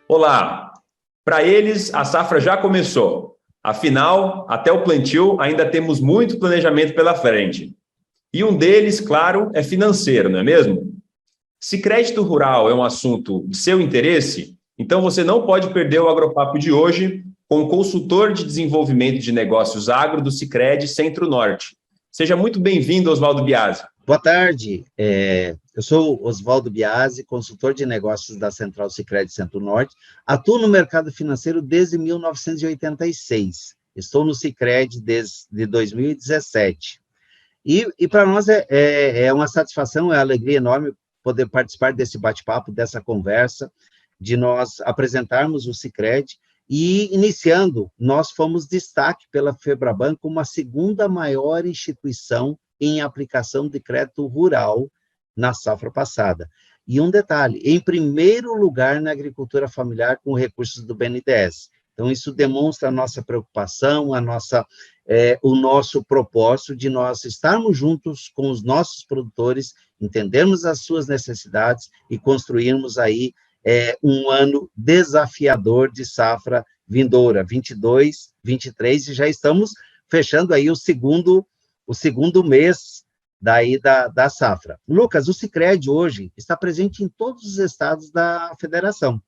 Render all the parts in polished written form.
Olá! Para eles, a safra já começou. Afinal, até o plantio, ainda temos muito planejamento pela frente. E um deles, claro, é financeiro, não é mesmo? Se crédito rural é um assunto de seu interesse, então você não pode perder o Agropapo de hoje com o consultor de desenvolvimento de negócios agro do Sicredi Centro-Norte. Seja muito bem-vindo, Oswaldo Biasi. Boa tarde, eu sou Oswaldo Biasi, consultor de negócios da Central Sicredi Centro-Norte, atuo no mercado financeiro desde 1986, estou no Sicredi desde 2017, e para nós é uma satisfação, é uma alegria enorme poder participar desse bate-papo, dessa conversa, de nós apresentarmos o Sicredi, e iniciando, nós fomos destaque pela Febraban como a segunda maior instituição em aplicação de crédito rural na safra passada. E um detalhe, em primeiro lugar na agricultura familiar com recursos do BNDES. Então, isso demonstra a nossa preocupação, o nosso propósito de nós estarmos juntos com os nossos produtores, entendermos as suas necessidades e construirmos aí um ano desafiador de safra vindoura, 22, 23, e já estamos fechando aí o segundo mês da safra. Lucas, o Sicredi hoje está presente em todos os estados da federação.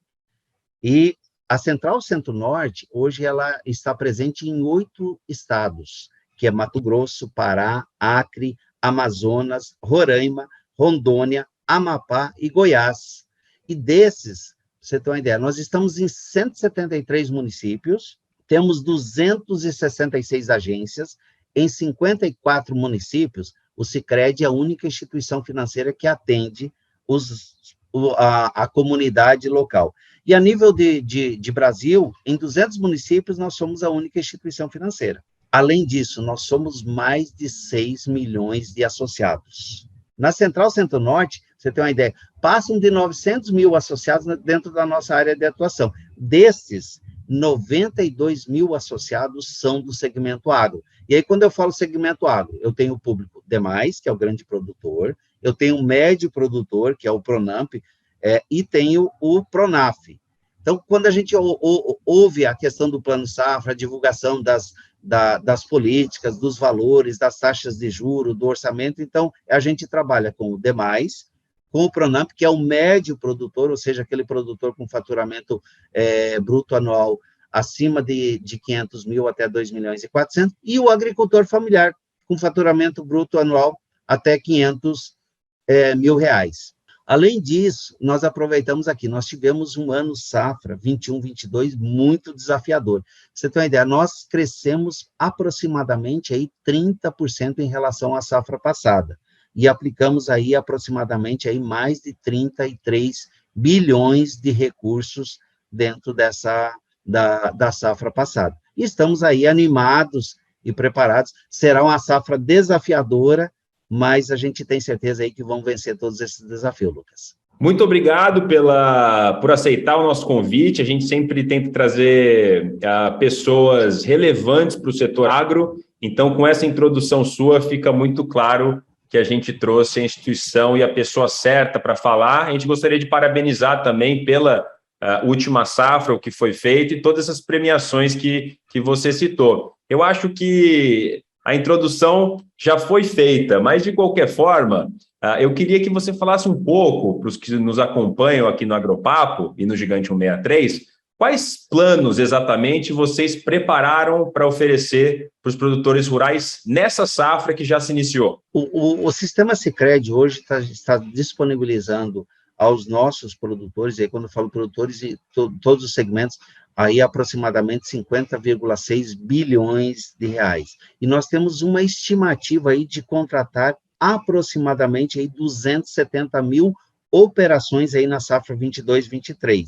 E a Central Centro-Norte, hoje, ela está presente em 8 estados, que é Mato Grosso, Pará, Acre, Amazonas, Roraima, Rondônia, Amapá e Goiás. E desses, você tem uma ideia, nós estamos em 173 municípios, temos 266 agências, em 54 municípios, o Sicredi é a única instituição financeira que atende a comunidade local. E a nível de Brasil, em 200 municípios, nós somos a única instituição financeira. Além disso, nós somos mais de 6 milhões de associados. Na Central Centro-Norte, você tem uma ideia, passam de 900 mil associados dentro da nossa área de atuação. Desses, 92 mil associados são do segmento agro. E aí, quando eu falo segmento agro, eu tenho o público demais, que é o grande produtor, eu tenho o médio produtor, que é o Pronamp, e tenho o Pronaf. Então, quando a gente ouve a questão do Plano Safra, a divulgação das políticas, dos valores, das taxas de juros, do orçamento, então, a gente trabalha com o demais, com o Pronamp, que é o médio produtor, ou seja, aquele produtor com faturamento bruto anual acima de 500 mil até 2 milhões e 400, e o agricultor familiar, com faturamento bruto anual até 500 mil reais. Além disso, nós aproveitamos aqui, nós tivemos um ano safra, 21, 22, muito desafiador. Pra você tem uma ideia, nós crescemos aproximadamente aí 30% em relação à safra passada, e aplicamos aí aproximadamente aí mais de 33 bilhões de recursos dentro da safra passada. E estamos aí animados e preparados. Será uma safra desafiadora, mas a gente tem certeza aí que vão vencer todos esses desafios, Lucas. Muito obrigado por aceitar o nosso convite. A gente sempre tenta trazer pessoas relevantes para o setor agro. Então, com essa introdução sua, fica muito claro que a gente trouxe a instituição e a pessoa certa para falar. A gente gostaria de parabenizar também pela última safra, o que foi feito, e todas essas premiações que você citou. Eu acho que a introdução já foi feita, mas, de qualquer forma, eu queria que você falasse um pouco para os que nos acompanham aqui no Agropapo e no Gigante 163, quais planos exatamente vocês prepararam para oferecer para os produtores rurais nessa safra que já se iniciou? O sistema Sicredi hoje está disponibilizando aos nossos produtores, e aí quando eu falo produtores, todos os segmentos, aí aproximadamente 50,6 bilhões de reais. E nós temos uma estimativa aí de contratar aproximadamente aí 270 mil operações aí na safra 22-23.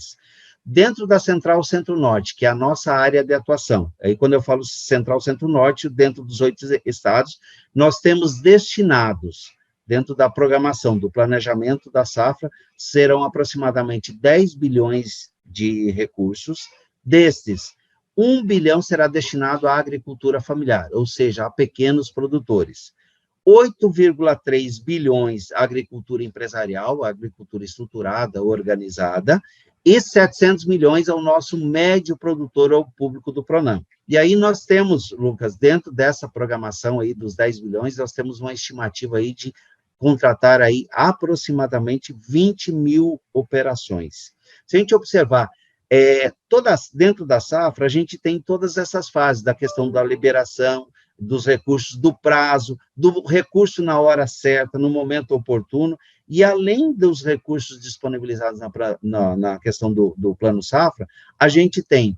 Dentro da Central Centro-Norte, que é a nossa área de atuação, aí quando eu falo Central Centro-Norte, dentro dos 8 estados, nós temos destinados, dentro da programação, do planejamento da safra, serão aproximadamente 10 bilhões de recursos. Destes, 1 bilhão será destinado à agricultura familiar, ou seja, a pequenos produtores. 8,3 bilhões agricultura empresarial, agricultura estruturada, organizada, e 700 milhões ao nosso médio produtor, ao público do Pronampe. E aí nós temos, Lucas, dentro dessa programação aí dos 10 bilhões, nós temos uma estimativa aí de contratar aí aproximadamente 20 mil operações. Se a gente observar, dentro da safra, a gente tem todas essas fases, da questão da liberação, dos recursos, do prazo, do recurso na hora certa, no momento oportuno, e além dos recursos disponibilizados na questão do Plano Safra, a gente tem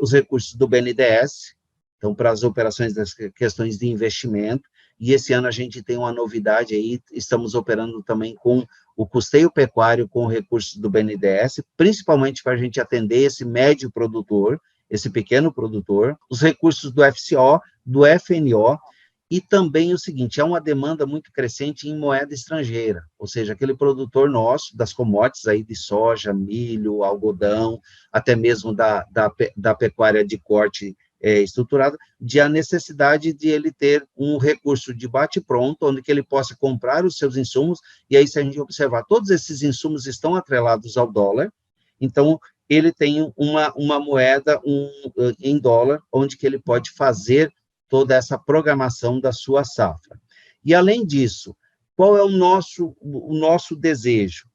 os recursos do BNDES, então, para as operações das questões de investimento, e esse ano a gente tem uma novidade aí, estamos operando também com o custeio pecuário com recursos do BNDES, principalmente para a gente atender esse médio produtor, esse pequeno produtor, os recursos do FCO, do FNO, e também o seguinte, há uma demanda muito crescente em moeda estrangeira, ou seja, aquele produtor nosso, das commodities aí de soja, milho, algodão, até mesmo da pecuária de corte estruturada, de a necessidade de ele ter um recurso de bate-pronto, onde que ele possa comprar os seus insumos, e aí se a gente observar, todos esses insumos estão atrelados ao dólar, então ele tem uma moeda em dólar, onde que ele pode fazer toda essa programação da sua safra. E, além disso, qual é o nosso desejo?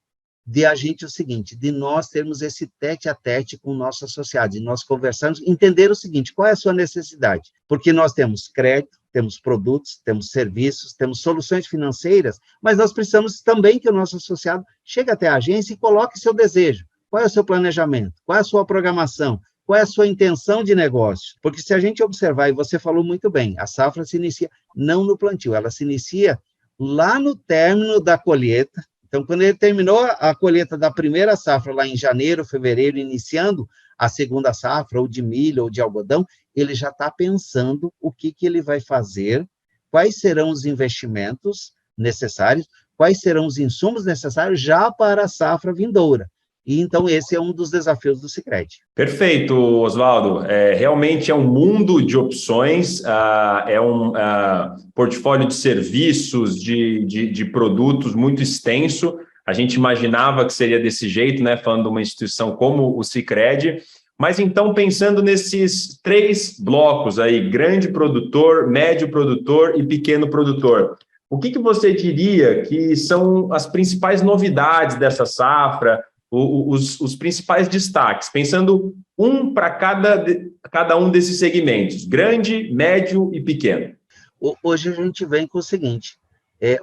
De a gente o seguinte, de nós termos esse tete-a-tete com o nosso associado, de nós conversarmos, entender o seguinte, qual é a sua necessidade? Porque nós temos crédito, temos produtos, temos serviços, temos soluções financeiras, mas nós precisamos também que o nosso associado chegue até a agência e coloque seu desejo. Qual é o seu planejamento? Qual é a sua programação? Qual é a sua intenção de negócio? Porque se a gente observar, e você falou muito bem, a safra se inicia não no plantio, ela se inicia lá no término da colheita. Então, quando ele terminou a colheita da primeira safra, lá em janeiro, fevereiro, iniciando a segunda safra, ou de milho, ou de algodão, ele já está pensando o que ele vai fazer, quais serão os investimentos necessários, quais serão os insumos necessários já para a safra vindoura. E, então, esse é um dos desafios do Sicredi. Perfeito, Oswaldo. Realmente é um mundo de opções, é um portfólio de serviços, de produtos muito extenso. A gente imaginava que seria desse jeito, né, falando de uma instituição como o Sicredi. Mas, então, pensando nesses 3 blocos aí, grande produtor, médio produtor e pequeno produtor, o que você diria que são as principais novidades dessa safra, os principais destaques, pensando para cada um desses segmentos, grande, médio e pequeno? Hoje a gente vem com o seguinte,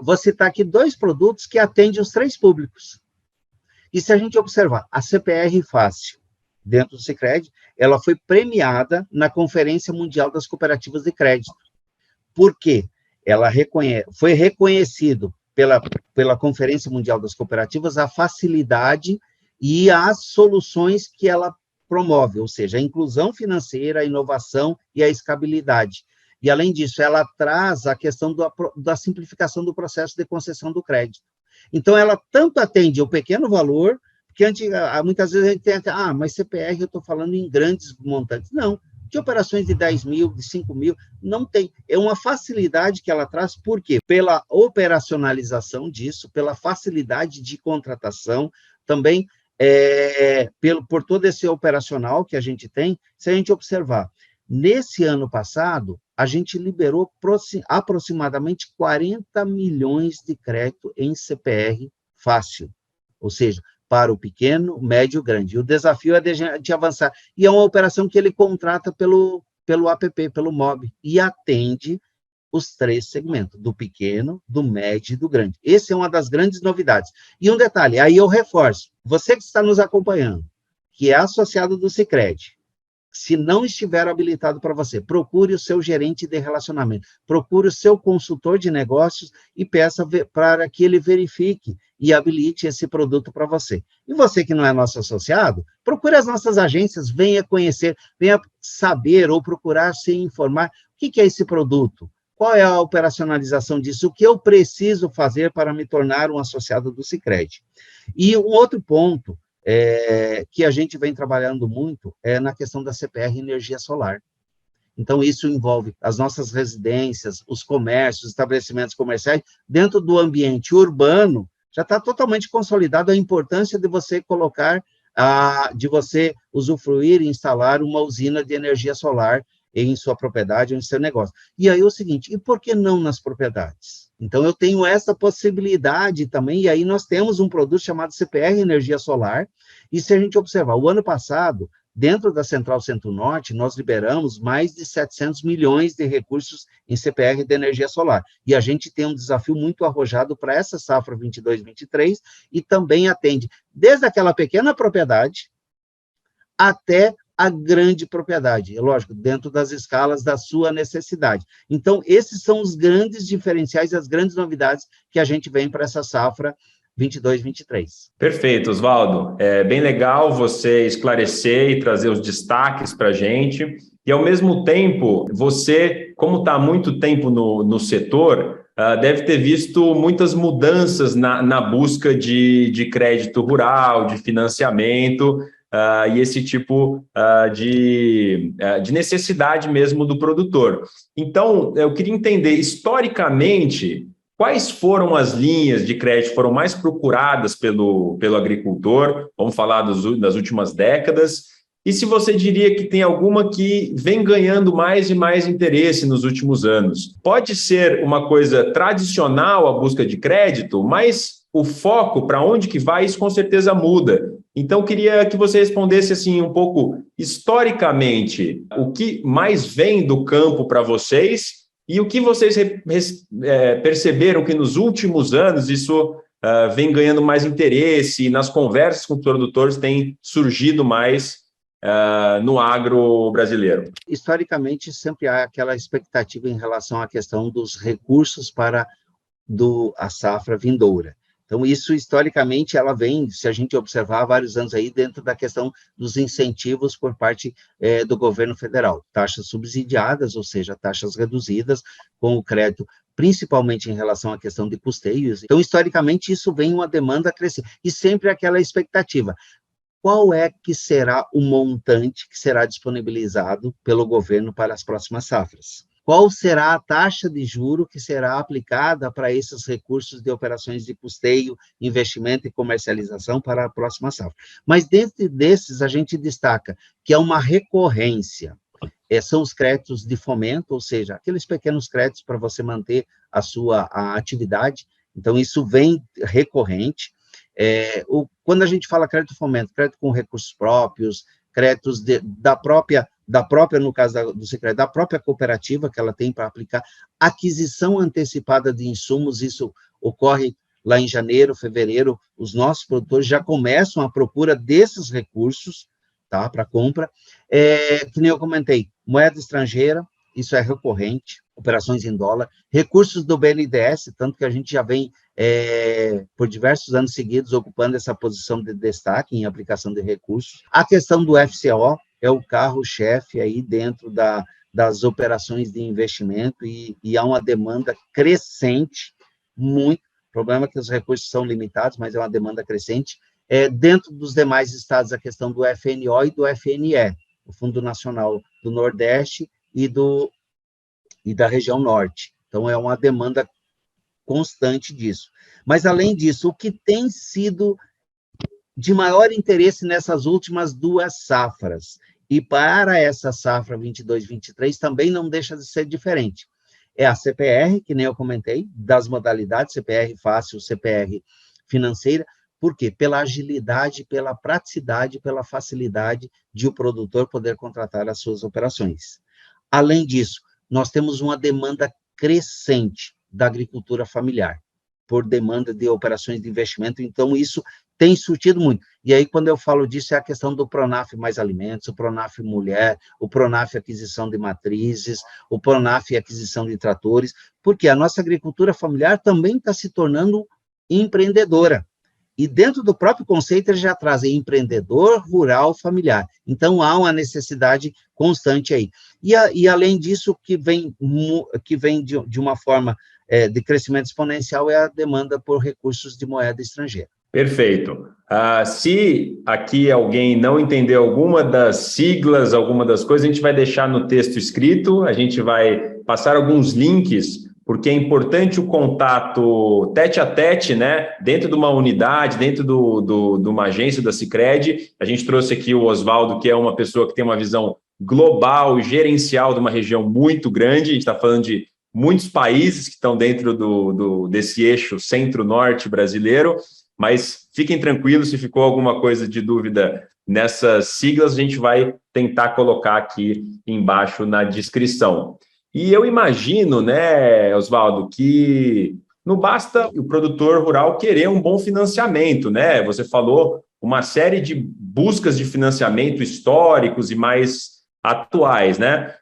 vou citar aqui 2 produtos que atendem os 3 públicos. E se a gente observar, a CPR Fácil, dentro do Sicredi, ela foi premiada na Conferência Mundial das Cooperativas de Crédito. Por quê? Ela foi reconhecido pela Conferência Mundial das Cooperativas a facilidade e as soluções que ela promove, ou seja, a inclusão financeira, a inovação e a escalabilidade. E, além disso, ela traz a questão da simplificação do processo de concessão do crédito. Então, ela tanto atende o pequeno valor, que muitas vezes a gente tem mas CPR eu estou falando em grandes montantes. Não, de operações de 10 mil, de 5 mil, não tem. É uma facilidade que ela traz, por quê? Pela operacionalização disso, pela facilidade de contratação, também por todo esse operacional que a gente tem. Se a gente observar, nesse ano passado, a gente liberou aproximadamente 40 milhões de crédito em CPR Fácil, ou seja, para o pequeno, médio, grande. E o desafio é de avançar. E é uma operação que ele contrata pelo app, pelo MOB, e atende os 3 segmentos, do pequeno, do médio e do grande. Essa é uma das grandes novidades. E um detalhe, aí eu reforço, você que está nos acompanhando, que é associado do Sicredi, se não estiver habilitado para você, procure o seu gerente de relacionamento, procure o seu consultor de negócios e peça para que ele verifique e habilite esse produto para você. E você que não é nosso associado, procure as nossas agências, venha conhecer, venha saber ou procurar se informar o que é esse produto, qual é a operacionalização disso, o que eu preciso fazer para me tornar um associado do Sicredi. E um outro ponto que a gente vem trabalhando muito é na questão da CPR Energia Solar. Então, isso envolve as nossas residências, os comércios, os estabelecimentos comerciais. Dentro do ambiente urbano, já está totalmente consolidado a importância de você colocar, de você usufruir e instalar uma usina de energia solar em sua propriedade ou em seu negócio. E aí o seguinte, e por que não nas propriedades? Então, eu tenho essa possibilidade também, e aí nós temos um produto chamado CPR Energia Solar, e se a gente observar, o ano passado, dentro da Central Centro-Norte, nós liberamos mais de 700 milhões de recursos em CPR de energia solar, e a gente tem um desafio muito arrojado para essa safra 22-23, e também atende desde aquela pequena propriedade até a grande propriedade, é lógico, dentro das escalas da sua necessidade. Então, esses são os grandes diferenciais, as grandes novidades que a gente vem para essa safra 22-23. Perfeito, Oswaldo. É bem legal você esclarecer e trazer os destaques para a gente. E, ao mesmo tempo, você, como está há muito tempo no setor, deve ter visto muitas mudanças na busca de crédito rural, de financiamento, e esse tipo de necessidade mesmo do produtor. Então, eu queria entender, historicamente, quais foram as linhas de crédito que foram mais procuradas pelo agricultor? Vamos falar das últimas décadas. E se você diria que tem alguma que vem ganhando mais e mais interesse nos últimos anos? Pode ser uma coisa tradicional a busca de crédito, mas o foco, para onde que vai, isso com certeza muda. Então, queria que você respondesse assim um pouco historicamente o que mais vem do campo para vocês e o que vocês perceberam que nos últimos anos isso vem ganhando mais interesse e nas conversas com os produtores tem surgido mais no agro brasileiro. Historicamente, sempre há aquela expectativa em relação à questão dos recursos para a safra vindoura. Então, isso, historicamente, ela vem, se a gente observar, há vários anos aí, dentro da questão dos incentivos por parte do governo federal. Taxas subsidiadas, ou seja, taxas reduzidas com o crédito, principalmente em relação à questão de custeios. Então, historicamente, isso vem uma demanda crescente. E sempre aquela expectativa. Qual é que será o montante que será disponibilizado pelo governo para as próximas safras? Qual será a taxa de juro que será aplicada para esses recursos de operações de custeio, investimento e comercialização para a próxima safra? Mas dentro desses, a gente destaca que é uma recorrência. São os créditos de fomento, ou seja, aqueles pequenos créditos para você manter a atividade. Então, isso vem recorrente. Quando a gente fala crédito de fomento, crédito com recursos próprios, créditos da própria, no caso do Sicredi, da própria cooperativa que ela tem para aplicar, aquisição antecipada de insumos, isso ocorre lá em janeiro, fevereiro, os nossos produtores já começam a procura desses recursos, tá, para compra. Que nem eu comentei, moeda estrangeira, isso é recorrente, operações em dólar, recursos do BNDES, tanto que a gente já vem, por diversos anos seguidos, ocupando essa posição de destaque em aplicação de recursos. A questão do FCO é o carro-chefe aí dentro das operações de investimento e há uma demanda crescente, muito, o problema é que os recursos são limitados, mas é uma demanda crescente. Dentro dos demais estados, a questão do FNO e do FNE, o Fundo Nacional do Nordeste e da região norte. Então, é uma demanda constante disso. Mas, além disso, o que tem sido de maior interesse nessas últimas duas safras, e para essa safra 22-23 também não deixa de ser diferente, é a CPR, que nem eu comentei, das modalidades, CPR fácil, CPR financeira. Por quê? Pela agilidade, pela praticidade, pela facilidade de o produtor poder contratar as suas operações. Além disso, nós temos uma demanda crescente da agricultura familiar, por demanda de operações de investimento, então isso tem surtido muito. E aí, quando eu falo disso, é a questão do Pronaf Mais Alimentos, o Pronaf Mulher, o Pronaf Aquisição de Matrizes, o Pronaf Aquisição de Tratores, porque a nossa agricultura familiar também está se tornando empreendedora. E dentro do próprio conceito, eles já trazem empreendedor, rural, familiar. Então, há uma necessidade constante aí. E além disso, que vem de uma forma de crescimento exponencial é a demanda por recursos de moeda estrangeira. Perfeito. Se aqui alguém não entendeu alguma das siglas, alguma das coisas, a gente vai deixar no texto escrito, a gente vai passar alguns links, porque é importante o contato tete a tete, né? Dentro de uma unidade, dentro de uma agência da Sicredi. A gente trouxe aqui o Oswaldo, que é uma pessoa que tem uma visão global, gerencial de uma região muito grande. A gente está falando de muitos países que estão dentro desse eixo centro-norte brasileiro. Mas fiquem tranquilos, se ficou alguma coisa de dúvida nessas siglas, a gente vai tentar colocar aqui embaixo na descrição. E eu imagino, né, Oswaldo, que não basta o produtor rural querer um bom financiamento, né? Você falou uma série de buscas de financiamento históricos e mais atuais, né?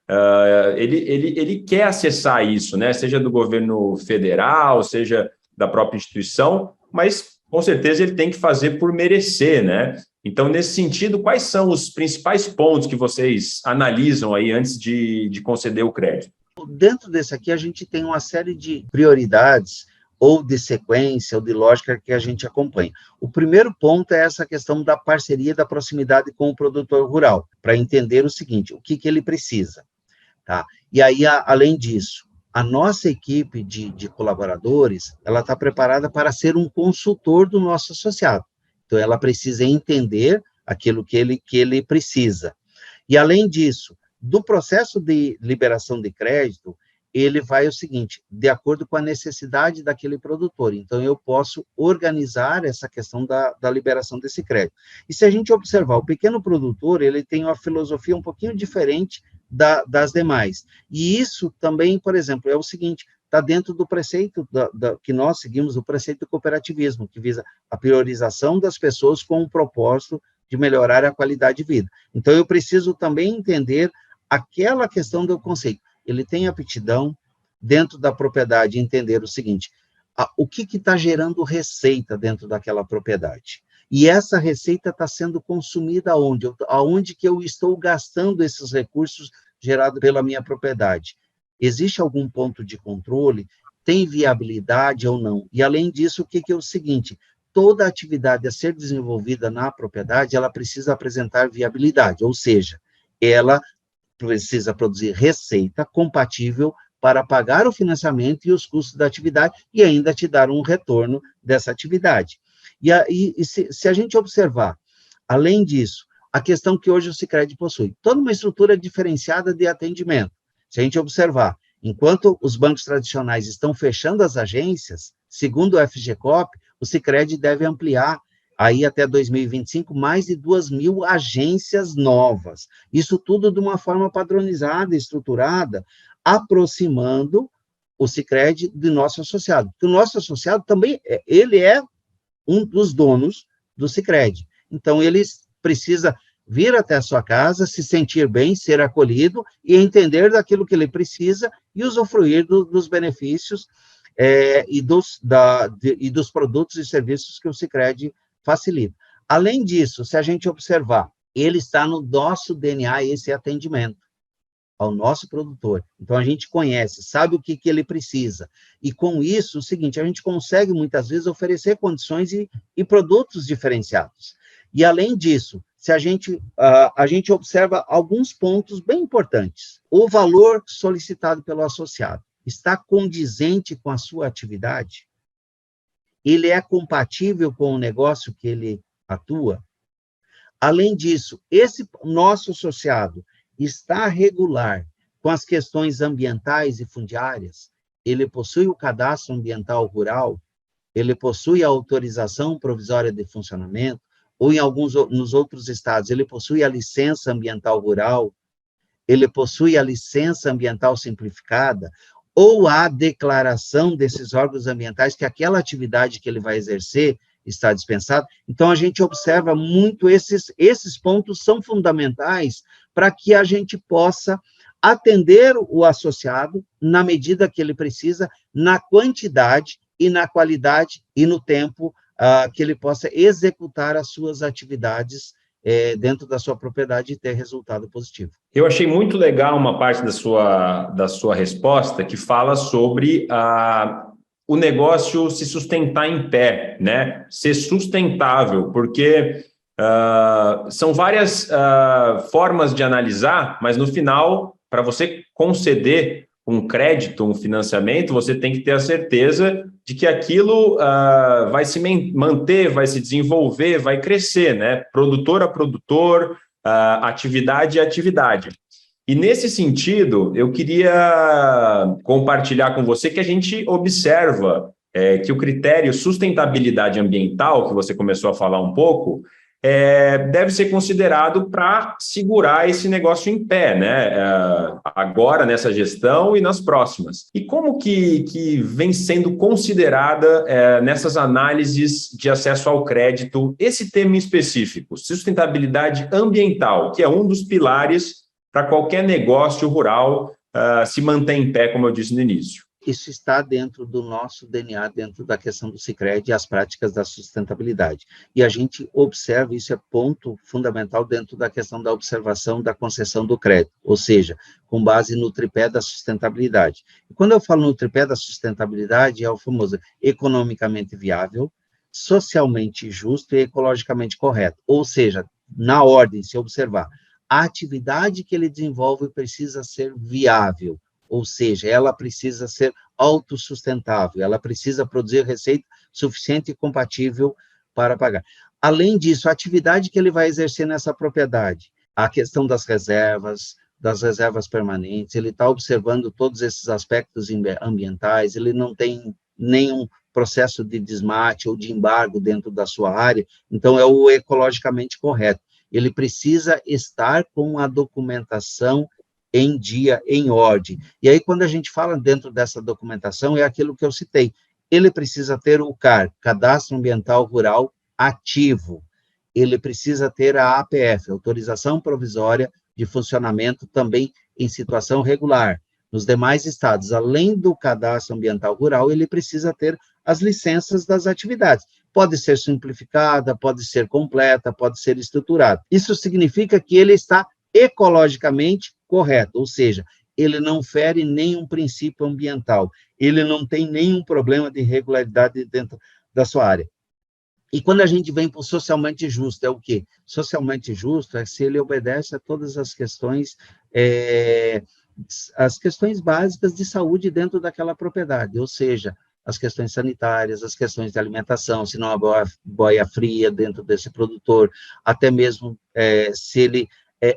Ele quer acessar isso, né? Seja do governo federal, seja da própria instituição, mas com certeza ele tem que fazer por merecer, né? Então, nesse sentido, quais são os principais pontos que vocês analisam aí antes de conceder o crédito? Dentro desse aqui, a gente tem uma série de prioridades, ou de sequência, ou de lógica que a gente acompanha. O primeiro ponto é essa questão da parceria, da proximidade com o produtor rural, para entender o seguinte, o que ele precisa, tá? E aí, além disso, a nossa equipe de colaboradores, ela está preparada para ser um consultor do nosso associado. Então, ela precisa entender aquilo que ele precisa. E, além disso, do processo de liberação de crédito, ele vai o seguinte, de acordo com a necessidade daquele produtor. Então, eu posso organizar essa questão da liberação desse crédito. E se a gente observar, o pequeno produtor, ele tem uma filosofia um pouquinho diferente das demais. E isso também, por exemplo, é o seguinte, está dentro do preceito que nós seguimos, o preceito do cooperativismo, que visa a priorização das pessoas com o propósito de melhorar a qualidade de vida. Então, eu preciso também entender aquela questão do conceito. Ele tem aptidão, dentro da propriedade, entender o seguinte, o que está gerando receita dentro daquela propriedade. E essa receita está sendo consumida aonde? Aonde que eu estou gastando esses recursos gerados pela minha propriedade? Existe algum ponto de controle? Tem viabilidade ou não? E, além disso, o que é o seguinte? Toda atividade a ser desenvolvida na propriedade, ela precisa apresentar viabilidade, ou seja, ela precisa produzir receita compatível para pagar o financiamento e os custos da atividade e ainda te dar um retorno dessa atividade. E se a gente observar, além disso, a questão que hoje o Sicredi possui, toda uma estrutura diferenciada de atendimento. Se a gente observar, enquanto os bancos tradicionais estão fechando as agências, segundo o FGCOP, o Sicredi deve ampliar aí até 2025, mais de 2.000 agências novas. Isso tudo de uma forma padronizada, estruturada, aproximando o Sicredi do nosso associado. Porque o nosso associado também, ele é um dos donos do Sicredi. Então, ele precisa vir até a sua casa, se sentir bem, ser acolhido e entender daquilo que ele precisa e usufruir dos benefícios e dos produtos e serviços que o Sicredi facilita. Além disso, se a gente observar, ele está no nosso DNA, esse atendimento ao nosso produtor. Então, a gente conhece, sabe o que ele precisa. E, com isso, o seguinte, a gente consegue, muitas vezes, oferecer condições e produtos diferenciados. E, além disso, se a gente observa alguns pontos bem importantes. O valor solicitado pelo associado está condizente com a sua atividade? Ele é compatível com o negócio que ele atua? Além disso, esse nosso associado está regular com as questões ambientais e fundiárias? Ele possui o cadastro ambiental rural? Ele possui a autorização provisória de funcionamento? Ou nos outros estados, ele possui a licença ambiental rural? Ele possui a licença ambiental simplificada? Ou a declaração desses órgãos ambientais que aquela atividade que ele vai exercer está dispensada? Então, a gente observa muito esses pontos são fundamentais para que a gente possa atender o associado na medida que ele precisa, na quantidade e na qualidade e no tempo que ele possa executar as suas atividades dentro da sua propriedade e ter resultado positivo. Eu achei muito legal uma parte da sua resposta que fala sobre o negócio se sustentar em pé, né? Ser sustentável, porque são várias formas de analisar, mas no final, para você conceder um crédito, um financiamento, você tem que ter a certeza de que aquilo vai se manter, vai se desenvolver, vai crescer, né? Produtor a produtor, atividade a atividade. E nesse sentido, eu queria compartilhar com você que a gente observa que o critério sustentabilidade ambiental, que você começou a falar um pouco, deve ser considerado para segurar esse negócio em pé, né? Agora, nessa gestão e nas próximas. E como que vem sendo considerada nessas análises de acesso ao crédito esse tema em específico, sustentabilidade ambiental, que é um dos pilares para qualquer negócio rural se manter em pé, como eu disse no início? Isso está dentro do nosso DNA, dentro da questão do Sicredi e as práticas da sustentabilidade. E a gente observa, isso é ponto fundamental dentro da questão da observação da concessão do crédito, ou seja, com base no tripé da sustentabilidade. E quando eu falo no tripé da sustentabilidade, é o famoso economicamente viável, socialmente justo e ecologicamente correto. Ou seja, na ordem, se observar, a atividade que ele desenvolve precisa ser viável, ou seja, ela precisa ser autossustentável, ela precisa produzir receita suficiente e compatível para pagar. Além disso, a atividade que ele vai exercer nessa propriedade, a questão das reservas permanentes, ele está observando todos esses aspectos ambientais, ele não tem nenhum processo de desmate ou de embargo dentro da sua área, então é o ecologicamente correto. Ele precisa estar com a documentação em dia, em ordem. E aí, quando a gente fala dentro dessa documentação, é aquilo que eu citei. Ele precisa ter o CAR, Cadastro Ambiental Rural Ativo. Ele precisa ter a APF, Autorização Provisória de Funcionamento, também em situação regular. Nos demais estados, além do Cadastro Ambiental Rural, ele precisa ter as licenças das atividades. Pode ser simplificada, pode ser completa, pode ser estruturada. Isso significa que ele está ecologicamente correto, ou seja, ele não fere nenhum princípio ambiental, ele não tem nenhum problema de irregularidade dentro da sua área. E quando a gente vem para o socialmente justo, é o quê? Socialmente justo é se ele obedece a todas as questões básicas de saúde dentro daquela propriedade, ou seja, as questões sanitárias, as questões de alimentação, se não há boia fria dentro desse produtor, até mesmo se ele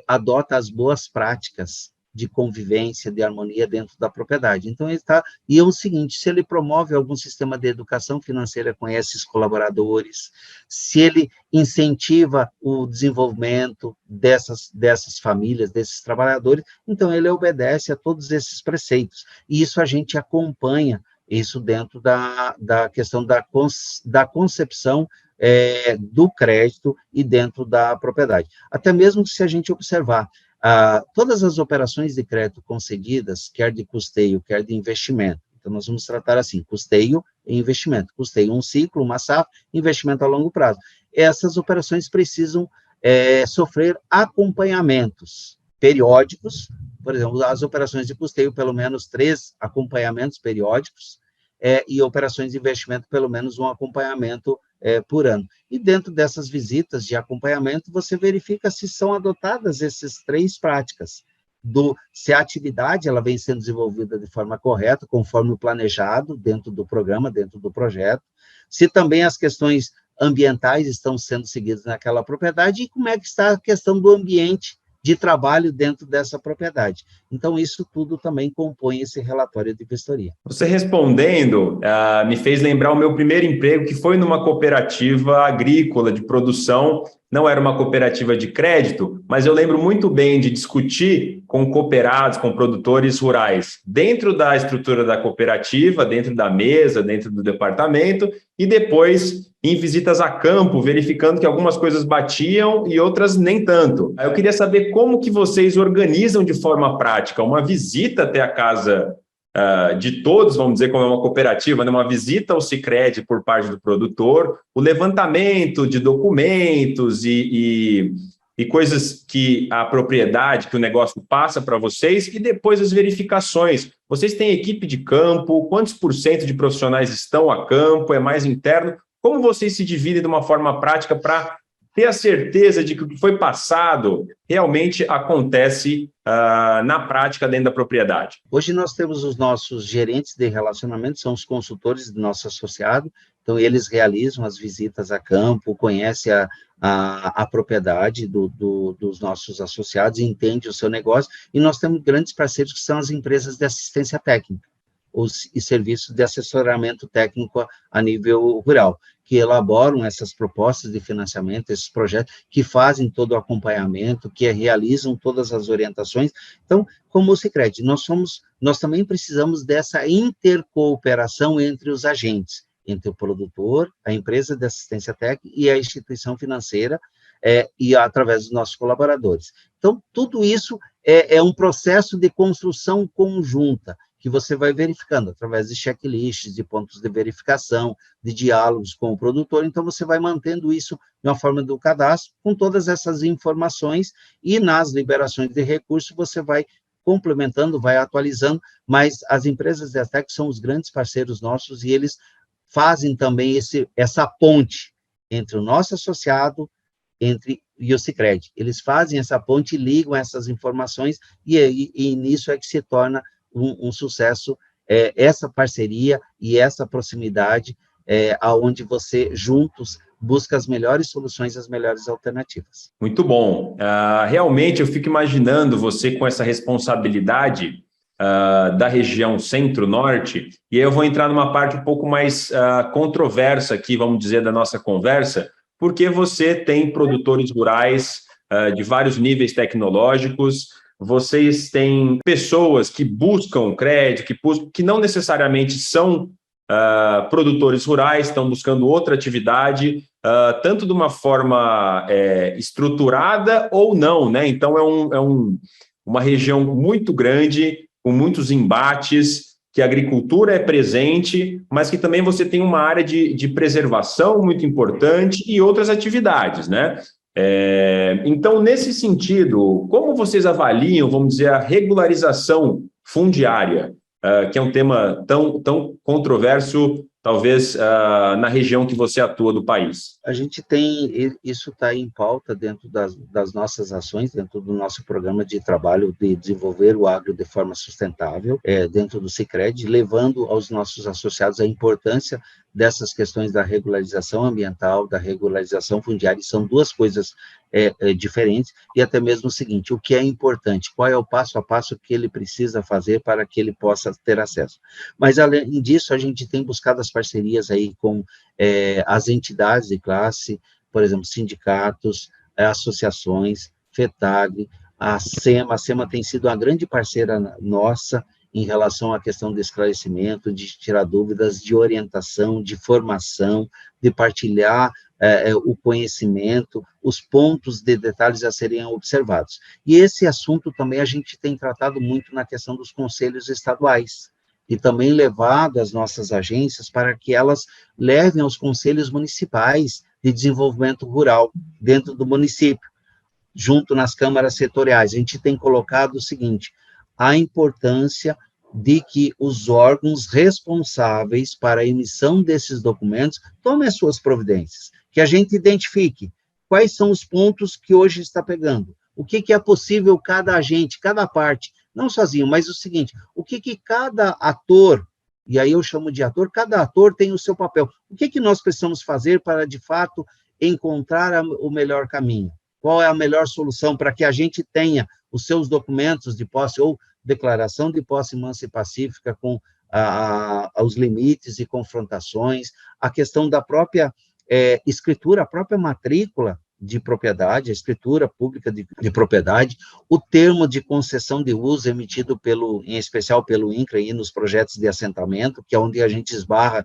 adota as boas práticas de convivência, de harmonia dentro da propriedade. Então, ele está... E é o seguinte, se ele promove algum sistema de educação financeira com esses colaboradores, se ele incentiva o desenvolvimento dessas famílias, desses trabalhadores, então ele obedece a todos esses preceitos. E isso a gente acompanha, isso dentro da questão da concepção do crédito e dentro da propriedade. Até mesmo se a gente observar, todas as operações de crédito concedidas, quer de custeio, quer de investimento, então nós vamos tratar assim, custeio e investimento. Custeio um ciclo, uma safra, investimento a longo prazo. Essas operações precisam sofrer acompanhamentos periódicos, por exemplo, as operações de custeio, pelo menos 3 acompanhamentos periódicos, e operações de investimento, pelo menos um acompanhamento por ano. E dentro dessas visitas de acompanhamento, você verifica se são adotadas essas 3 práticas, se a atividade ela vem sendo desenvolvida de forma correta, conforme o planejado, dentro do programa, dentro do projeto, se também as questões ambientais estão sendo seguidas naquela propriedade, e como é que está a questão do ambiente de trabalho dentro dessa propriedade. Então, isso tudo também compõe esse relatório de vistoria. Você respondendo, me fez lembrar o meu primeiro emprego, que foi numa cooperativa agrícola de produção. Não era uma cooperativa de crédito, mas eu lembro muito bem de discutir com cooperados, com produtores rurais, dentro da estrutura da cooperativa, dentro da mesa, dentro do departamento, e depois em visitas a campo, verificando que algumas coisas batiam e outras nem tanto. Eu queria saber como que vocês organizam de forma prática uma visita até a casa de todos, vamos dizer, como é uma cooperativa, né, uma visita ao Sicredi por parte do produtor, o levantamento de documentos e coisas que a propriedade, que o negócio passa para vocês, e depois as verificações. Vocês têm equipe de campo? Quantos por cento de profissionais estão a campo? É mais interno? Como vocês se dividem de uma forma prática para ter a certeza de que o que foi passado realmente acontece na prática dentro da propriedade? Hoje nós temos os nossos gerentes de relacionamento, são os consultores do nosso associado, então eles realizam as visitas a campo, conhecem a propriedade dos nossos associados, entendem o seu negócio, e nós temos grandes parceiros que são as empresas de assistência técnica, e serviços de assessoramento técnico a nível rural, que elaboram essas propostas de financiamento, esses projetos, que fazem todo o acompanhamento, que realizam todas as orientações. Então, como o Sicredi, nós também precisamos dessa intercooperação entre os agentes, entre o produtor, a empresa de assistência técnica e a instituição financeira, e através dos nossos colaboradores. Então, tudo isso é um processo de construção conjunta, que você vai verificando através de checklists, de pontos de verificação, de diálogos com o produtor, então você vai mantendo isso de uma forma do cadastro, com todas essas informações, e nas liberações de recursos você vai complementando, vai atualizando, mas as empresas de ASTEC são os grandes parceiros nossos, e eles fazem também essa ponte entre o nosso associado e o Sicredi. Eles fazem essa ponte, ligam essas informações, e nisso é que se torna um sucesso, essa parceria e essa proximidade, aonde você, juntos, busca as melhores soluções, as melhores alternativas. Muito bom. Realmente, eu fico imaginando você com essa responsabilidade da região centro-norte, e aí eu vou entrar numa parte um pouco mais controversa aqui, vamos dizer, da nossa conversa, porque você tem produtores rurais de vários níveis tecnológicos, vocês têm pessoas que buscam crédito, que não necessariamente são produtores rurais, estão buscando outra atividade, tanto de uma forma estruturada ou não, né? Então, uma região muito grande, com muitos embates, que a agricultura é presente, mas que também você tem uma área de preservação muito importante e outras atividades, né? Então, nesse sentido, como vocês avaliam, vamos dizer, a regularização fundiária, que é um tema tão controverso, talvez, na região que você atua do país? A gente tem, isso está em pauta dentro das nossas ações, dentro do nosso programa de trabalho de desenvolver o agro de forma sustentável, dentro do Sicredi, levando aos nossos associados a importância dessas questões da regularização ambiental, da regularização fundiária, e são duas coisas diferentes, e até mesmo o seguinte, o que é importante, qual é o passo a passo que ele precisa fazer para que ele possa ter acesso. Mas, além disso, a gente tem buscado as parcerias aí com as entidades de classe, por exemplo, sindicatos, associações, FETAG, a SEMA tem sido uma grande parceira nossa em relação à questão do esclarecimento, de tirar dúvidas, de orientação, de formação, de partilhar o conhecimento, os pontos de detalhes a serem observados. E esse assunto também a gente tem tratado muito na questão dos conselhos estaduais, e também levado as nossas agências para que elas levem aos conselhos municipais de desenvolvimento rural dentro do município, junto nas câmaras setoriais. A gente tem colocado o seguinte, a importância de que os órgãos responsáveis para a emissão desses documentos tomem as suas providências, que a gente identifique quais são os pontos que hoje está pegando, o que é possível cada agente, cada parte, não sozinho, mas o seguinte, o que cada ator, e aí eu chamo de ator, cada ator tem o seu papel, o que nós precisamos fazer para, de fato, encontrar o melhor caminho, qual é a melhor solução para que a gente tenha os seus documentos de posse, ou declaração de posse mansa e pacífica com os limites e confrontações, a questão da própria escritura, a própria matrícula de propriedade, a escritura pública de propriedade, o termo de concessão de uso emitido em especial pelo INCRA e nos projetos de assentamento, que é onde a gente esbarra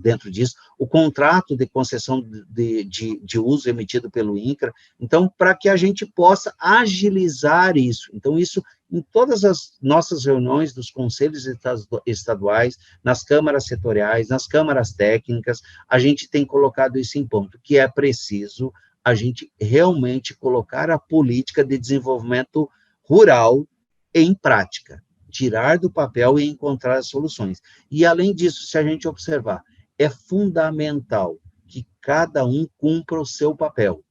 dentro disso, o contrato de concessão de uso emitido pelo INCRA, então, para que a gente possa agilizar isso. Então, isso Em todas as nossas reuniões dos conselhos estaduais, nas câmaras setoriais, nas câmaras técnicas, a gente tem colocado isso em ponto, que é preciso a gente realmente colocar a política de desenvolvimento rural em prática, tirar do papel e encontrar as soluções. E, além disso, se a gente observar, é fundamental que cada um cumpra o seu papel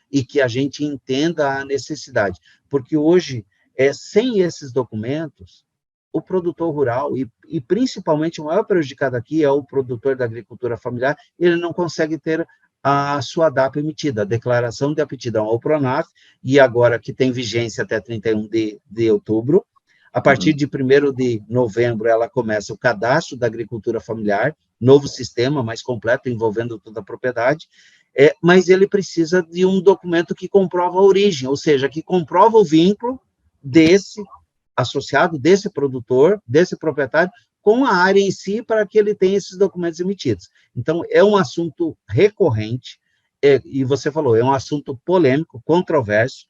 e que a gente entenda a necessidade, porque hoje, sem esses documentos, o produtor rural, e principalmente o maior prejudicado aqui é o produtor da agricultura familiar, ele não consegue ter a sua DAP emitida, a declaração de aptidão ao PRONAF, e agora que tem vigência até 31 de outubro, a partir de 1º de novembro, ela começa o cadastro da agricultura familiar, novo sistema mais completo, envolvendo toda a propriedade, mas ele precisa de um documento que comprova a origem, ou seja, que comprova o vínculo desse associado, desse produtor, desse proprietário, com a área em si, para que ele tenha esses documentos emitidos. Então, é um assunto recorrente, e você falou, é um assunto polêmico, controverso,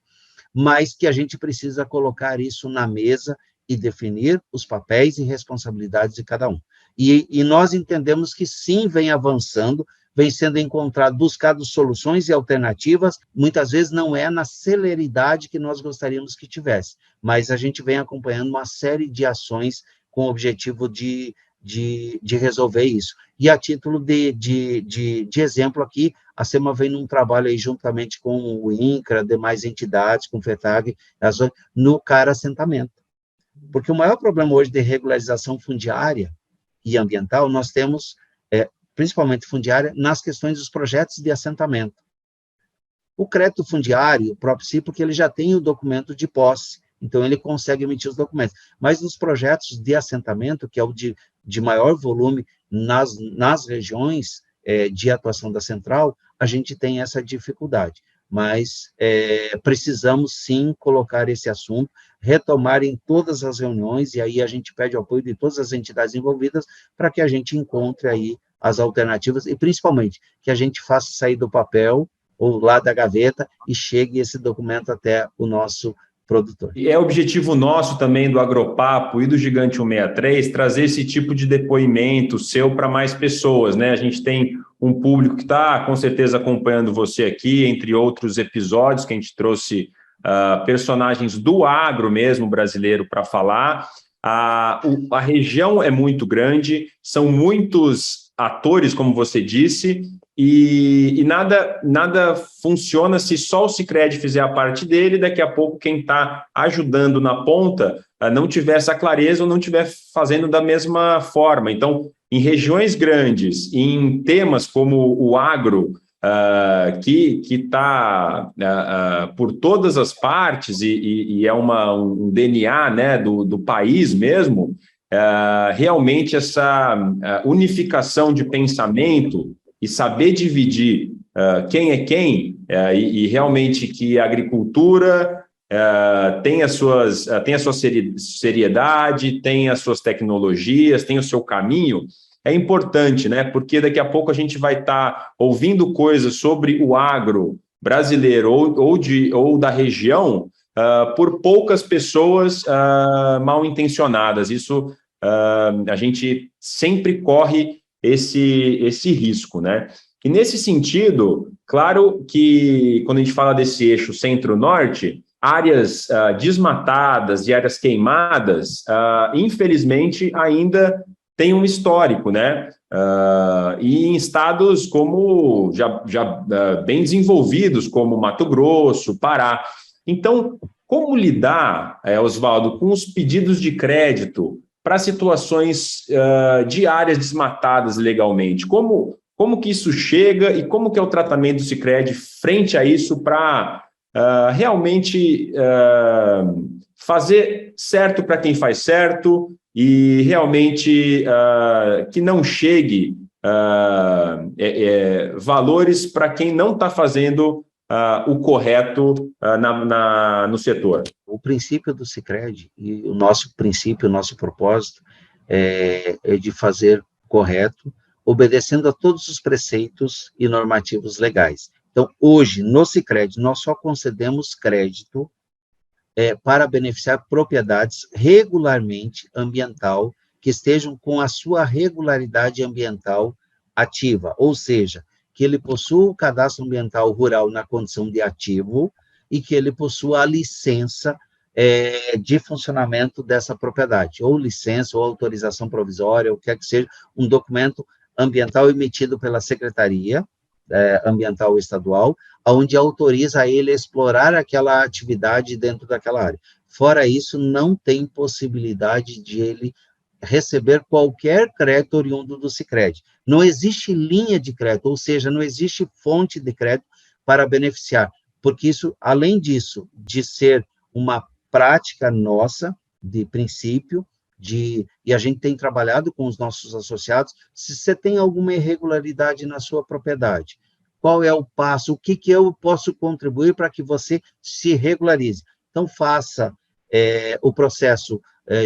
mas que a gente precisa colocar isso na mesa e definir os papéis e responsabilidades de cada um. E nós entendemos que sim, vem avançando, vem sendo encontrado, buscado soluções e alternativas, muitas vezes não é na celeridade que nós gostaríamos que tivesse, mas a gente vem acompanhando uma série de ações com o objetivo de resolver isso. E a título de exemplo aqui, a SEMA vem num trabalho aí juntamente com o INCRA, demais entidades, com o FETAG, no CAR assentamento. Porque o maior problema hoje de regularização fundiária e ambiental, nós temos, principalmente fundiária, nas questões dos projetos de assentamento. O crédito fundiário, o próprio si, porque ele já tem o documento de posse, então ele consegue emitir os documentos. Mas nos projetos de assentamento, que é o de maior volume nas regiões de atuação da central, a gente tem essa dificuldade. Mas precisamos, sim, colocar esse assunto, retomar em todas as reuniões, e aí a gente pede o apoio de todas as entidades envolvidas para que a gente encontre aí as alternativas, e principalmente que a gente faça sair do papel, ou lá da gaveta, e chegue esse documento até o nosso produtor. E é objetivo nosso também do Agropapo e do Gigante 163 trazer esse tipo de depoimento seu para mais pessoas, né? A gente tem um público que está, com certeza, acompanhando você aqui, entre outros episódios que a gente trouxe personagens do agro mesmo brasileiro para falar. A região é muito grande, são muitos atores, como você disse, e nada funciona se só o Sicredi fizer a parte dele, daqui a pouco quem está ajudando na ponta não tiver essa clareza ou não estiver fazendo da mesma forma. Então, em regiões grandes, em temas como o agro, que está por todas as partes e é um DNA, né, do país mesmo, realmente essa unificação de pensamento e saber dividir quem é quem, e realmente que a agricultura tem a sua seriedade, tem as suas tecnologias, tem o seu caminho, é importante, né? Porque daqui a pouco a gente vai estar ouvindo coisas sobre o agro brasileiro ou da região por poucas pessoas mal intencionadas. Isso a gente sempre corre esse risco, né? E nesse sentido, claro que quando a gente fala desse eixo centro-norte, áreas desmatadas e áreas queimadas, infelizmente, ainda tem um histórico, né? E em estados como já bem desenvolvidos, como Mato Grosso, Pará. Então, como lidar, Oswaldo, com os pedidos de crédito para situações de áreas desmatadas legalmente? Como que isso chega e como que é o tratamento do Sicredi frente a isso para realmente fazer certo para quem faz certo e realmente que não chegue valores para quem não está fazendo o correto no setor? O princípio do Sicredi e o nosso princípio, o nosso propósito é de fazer correto, obedecendo a todos os preceitos e normativos legais. Então, hoje, no Sicredi, nós só concedemos crédito para beneficiar propriedades regularmente ambiental, que estejam com a sua regularidade ambiental ativa, ou seja, que ele possua o cadastro ambiental rural na condição de ativo e que ele possua a licença de funcionamento dessa propriedade, ou licença, ou autorização provisória, ou quer que seja, um documento ambiental emitido pela Secretaria Ambiental Estadual, onde autoriza ele a explorar aquela atividade dentro daquela área. Fora isso, não tem possibilidade de ele receber qualquer crédito oriundo do Sicredi. Não existe linha de crédito, ou seja, não existe fonte de crédito para beneficiar, porque isso, além disso, de ser uma prática nossa, de princípio, e a gente tem trabalhado com os nossos associados, se você tem alguma irregularidade na sua propriedade, qual é o passo, o que eu posso contribuir para que você se regularize? Então, faça o processo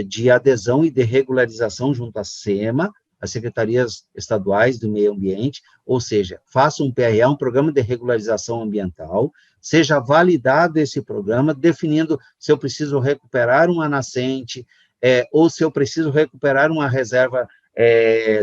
de adesão e de regularização junto à SEMA, as Secretarias Estaduais do Meio Ambiente, ou seja, faça um PRA, um Programa de Regularização Ambiental, seja validado esse programa, definindo se eu preciso recuperar uma nascente, ou se eu preciso recuperar uma reserva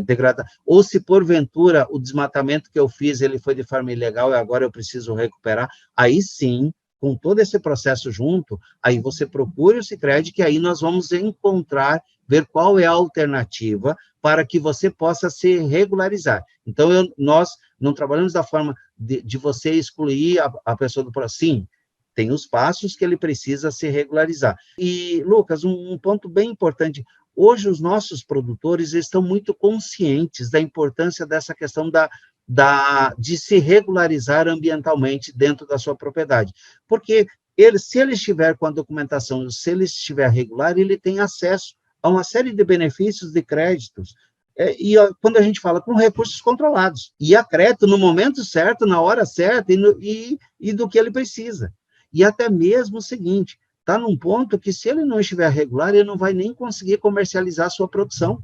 degradada, ou se porventura o desmatamento que eu fiz, ele foi de forma ilegal e agora eu preciso recuperar, aí sim, com todo esse processo junto, aí você procure o Sicredi, que aí nós vamos encontrar, ver qual é a alternativa para que você possa se regularizar. Então, nós não trabalhamos da forma de você excluir a pessoa do processo. Sim, tem os passos que ele precisa se regularizar. E, Lucas, um ponto bem importante, hoje os nossos produtores estão muito conscientes da importância dessa questão de se regularizar ambientalmente dentro da sua propriedade, porque se ele estiver com a documentação, se ele estiver regular, ele tem acesso a uma série de benefícios de créditos, quando a gente fala com recursos controlados, e a crédito no momento certo, na hora certa, e do que ele precisa. E até mesmo o seguinte, está num ponto que se ele não estiver regular, ele não vai nem conseguir comercializar a sua produção.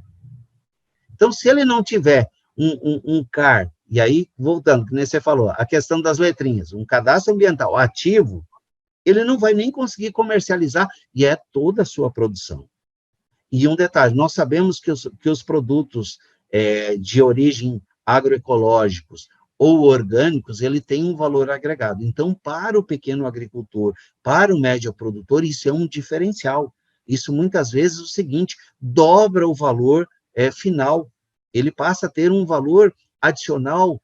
Então, se ele não tiver um CAR, e aí, voltando, que nem você falou, a questão das letrinhas, um cadastro ambiental ativo, ele não vai nem conseguir comercializar, e é toda a sua produção. E um detalhe, nós sabemos que os produtos de origem agroecológicos ou orgânicos, ele tem um valor agregado. Então, para o pequeno agricultor, para o médio produtor, isso é um diferencial. Isso, muitas vezes, é o seguinte, dobra o valor final. Ele passa a ter um valor adicional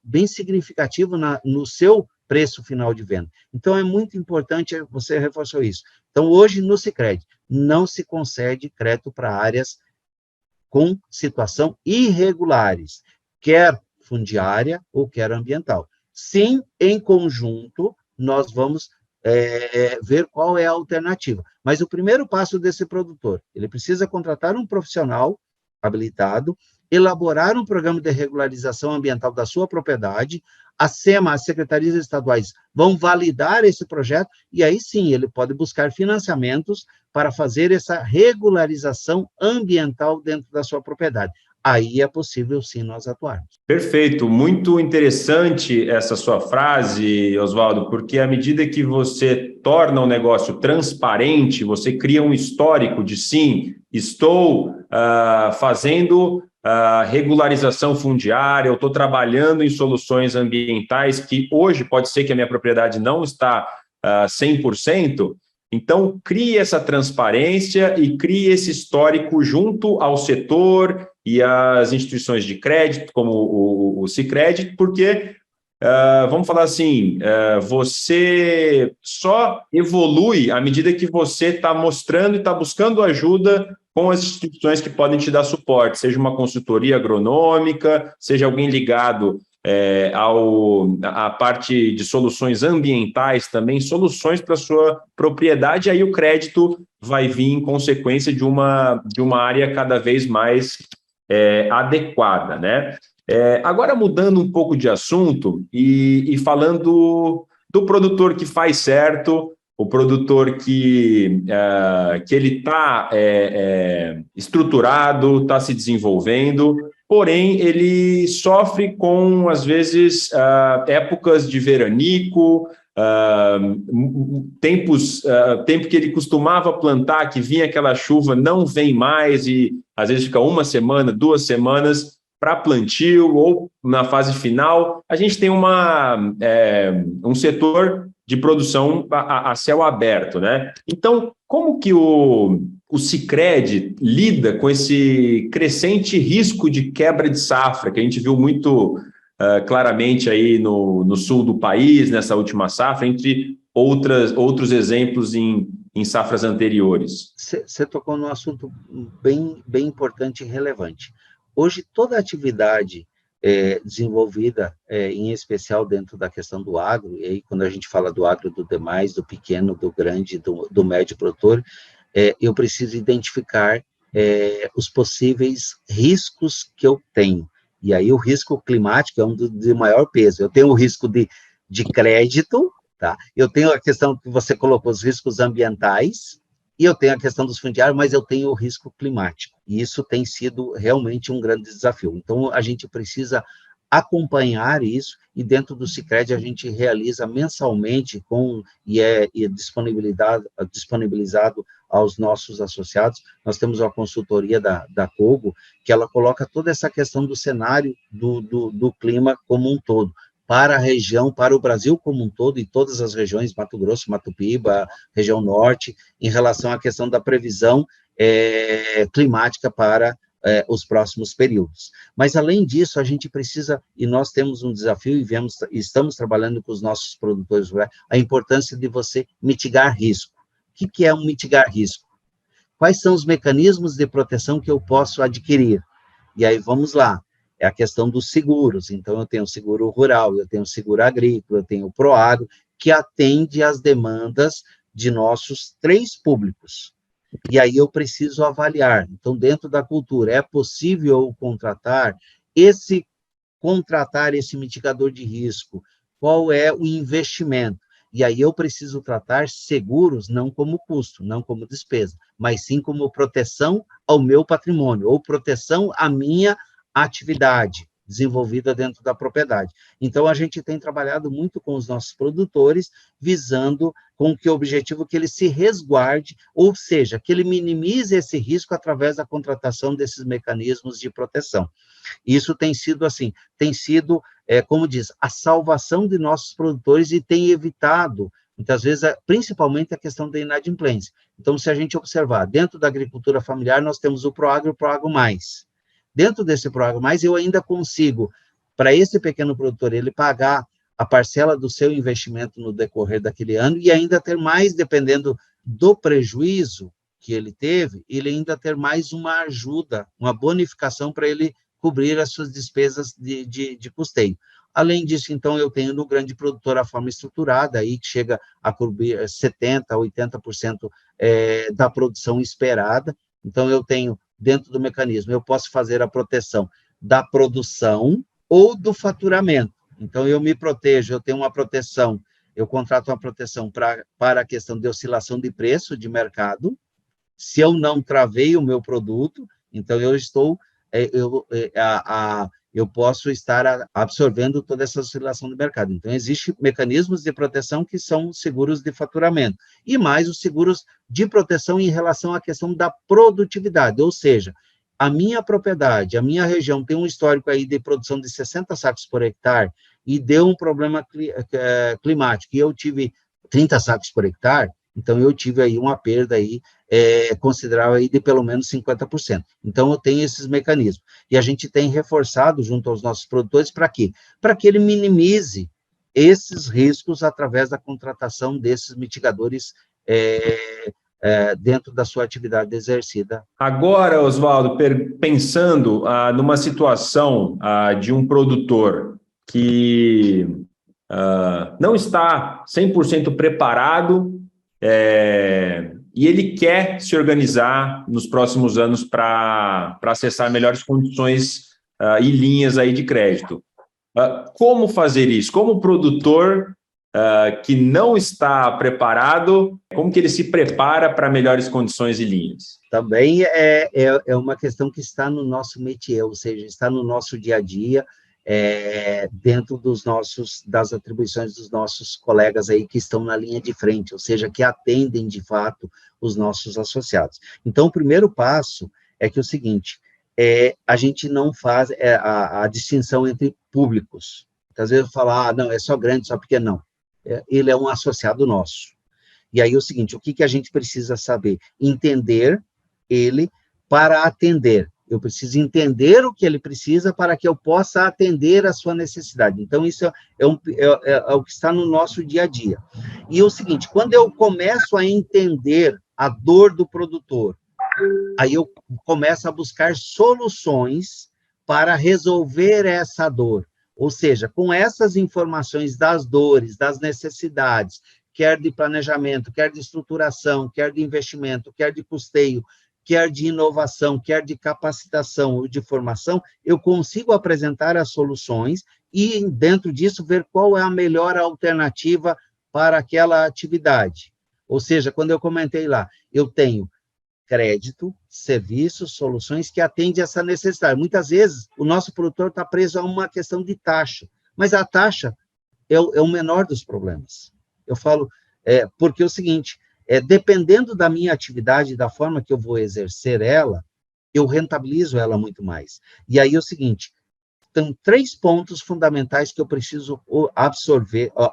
bem significativo no seu preço final de venda. Então, é muito importante, você reforçou isso. Então, hoje, no Sicredi, não se concede crédito para áreas com situação irregulares, quer fundiária ou quer ambiental. Sim, em conjunto, nós vamos ver qual é a alternativa. Mas o primeiro passo desse produtor, ele precisa contratar um profissional habilitado, elaborar um programa de regularização ambiental da sua propriedade, a SEMA, as secretarias estaduais, vão validar esse projeto, e aí sim, ele pode buscar financiamentos para fazer essa regularização ambiental dentro da sua propriedade. Aí é possível, sim, nós atuarmos. Perfeito, muito interessante essa sua frase, Oswaldo, porque à medida que você torna o negócio transparente, você cria um histórico de sim, estou fazendo regularização fundiária, eu estou trabalhando em soluções ambientais que hoje pode ser que a minha propriedade não está 100%, então crie essa transparência e crie esse histórico junto ao setor e às instituições de crédito, como o Sicredi, porque, vamos falar assim, você só evolui à medida que você está mostrando e está buscando ajuda com as instituições que podem te dar suporte, seja uma consultoria agronômica, seja alguém ligado à parte de soluções ambientais também, soluções para a sua propriedade, aí o crédito vai vir em consequência de uma área cada vez mais adequada, né? Agora, mudando um pouco de assunto e falando do produtor que faz certo, o produtor que ele está estruturado, está se desenvolvendo, porém, ele sofre com, às vezes, épocas de veranico, tempo que ele costumava plantar, que vinha aquela chuva, não vem mais e às vezes fica uma semana, 2 semanas para plantio ou na fase final. A gente tem um setor de produção a céu aberto, né? Então, como que o Sicredi lida com esse crescente risco de quebra de safra, que a gente viu muito claramente aí no sul do país, nessa última safra, entre outros exemplos em safras anteriores? Você tocou num assunto bem importante e relevante. Hoje, toda atividade desenvolvida, em especial dentro da questão do agro, e aí quando a gente fala do agro, do demais, do pequeno, do grande, do médio produtor, eu preciso identificar os possíveis riscos que eu tenho. E aí o risco climático é um de maior peso. Eu tenho o risco de crédito, tá? Eu tenho a questão que você colocou, os riscos ambientais, e eu tenho a questão dos fundiários, mas eu tenho o risco climático. E isso tem sido realmente um grande desafio. Então, a gente precisa acompanhar isso, e dentro do Sicredi a gente realiza mensalmente, disponibilizado aos nossos associados. Nós temos a consultoria da Cogo, que ela coloca toda essa questão do cenário do clima como um todo, para a região, para o Brasil como um todo, e todas as regiões, Mato Grosso, Mato Piba, região norte, em relação à questão da previsão climática para os próximos períodos. Mas, além disso, a gente precisa, e nós temos um desafio, e estamos trabalhando com os nossos produtores rurais, a importância de você mitigar risco. O que é um mitigar risco? Quais são os mecanismos de proteção que eu posso adquirir? E aí, vamos lá. É a questão dos seguros. Então, eu tenho o seguro rural, eu tenho o seguro agrícola, eu tenho o Proagro, que atende às demandas de nossos 3 públicos. E aí eu preciso avaliar. Então, dentro da cultura, é possível contratar esse mitigador de risco? Qual é o investimento? E aí eu preciso tratar seguros não como custo, não como despesa, mas sim como proteção ao meu patrimônio, ou proteção à minha atividade desenvolvida dentro da propriedade. Então, a gente tem trabalhado muito com os nossos produtores, visando com que o objetivo que ele se resguarde, ou seja, que ele minimize esse risco através da contratação desses mecanismos de proteção. Isso tem sido assim, como diz, a salvação de nossos produtores, e tem evitado, muitas vezes, principalmente a questão da inadimplência. Então, se a gente observar, dentro da agricultura familiar, nós temos o Proagro e o Proagro Mais. Dentro desse Proagro Mais, eu ainda consigo, para esse pequeno produtor, ele pagar a parcela do seu investimento no decorrer daquele ano, e ainda ter mais, dependendo do prejuízo que ele teve, ele ainda ter mais uma ajuda, uma bonificação para ele cobrir as suas despesas de custeio. Além disso, então, eu tenho no grande produtor a forma estruturada, aí que chega a cobrir 70%, 80% da produção esperada. Então, eu tenho, dentro do mecanismo, eu posso fazer a proteção da produção ou do faturamento. Então, eu me protejo, eu tenho uma proteção, eu contrato uma proteção para a questão de oscilação de preço de mercado. Se eu não travei o meu produto, então eu posso estar absorvendo toda essa oscilação do mercado. Então, existem mecanismos de proteção que são seguros de faturamento, e mais os seguros de proteção em relação à questão da produtividade, ou seja, a minha propriedade, a minha região tem um histórico aí de produção de 60 sacos por hectare, e deu um problema climático, e eu tive 30 sacos por hectare, então eu tive aí uma perda aí, considerável aí de pelo menos 50%. Então, eu tenho esses mecanismos. E a gente tem reforçado junto aos nossos produtores para quê? Para que ele minimize esses riscos através da contratação desses mitigadores dentro da sua atividade exercida. Agora, Oswaldo, pensando numa situação de um produtor que não está 100% preparado, e ele quer se organizar nos próximos anos para acessar melhores condições e linhas aí de crédito. Como fazer isso? Como o produtor que não está preparado, como que ele se prepara para melhores condições e linhas? Também é uma questão que está no nosso métier, ou seja, está no nosso dia a dia, dentro das atribuições dos nossos colegas aí que estão na linha de frente, ou seja, que atendem, de fato, os nossos associados. Então, o primeiro passo é que é o seguinte, a gente não faz a distinção entre públicos. Às vezes fala, não, é só grande, só porque não. Ele é um associado nosso. E aí é o seguinte, o que a gente precisa saber? Entender ele para atender. Eu preciso entender o que ele precisa para que eu possa atender a sua necessidade. Então, isso é o que está no nosso dia a dia. E o seguinte, quando eu começo a entender a dor do produtor, aí eu começo a buscar soluções para resolver essa dor. Ou seja, com essas informações das dores, das necessidades, quer de planejamento, quer de estruturação, quer de investimento, quer de custeio, quer de inovação, quer de capacitação ou de formação, eu consigo apresentar as soluções e, dentro disso, ver qual é a melhor alternativa para aquela atividade. Ou seja, quando eu comentei lá, eu tenho crédito, serviços, soluções que atendem essa necessidade. Muitas vezes, o nosso produtor está preso a uma questão de taxa, mas a taxa é o menor dos problemas. Eu falo, porque é o seguinte, dependendo da minha atividade, da forma que eu vou exercer ela, eu rentabilizo ela muito mais. E aí é o seguinte, tem 3 pontos fundamentais que eu preciso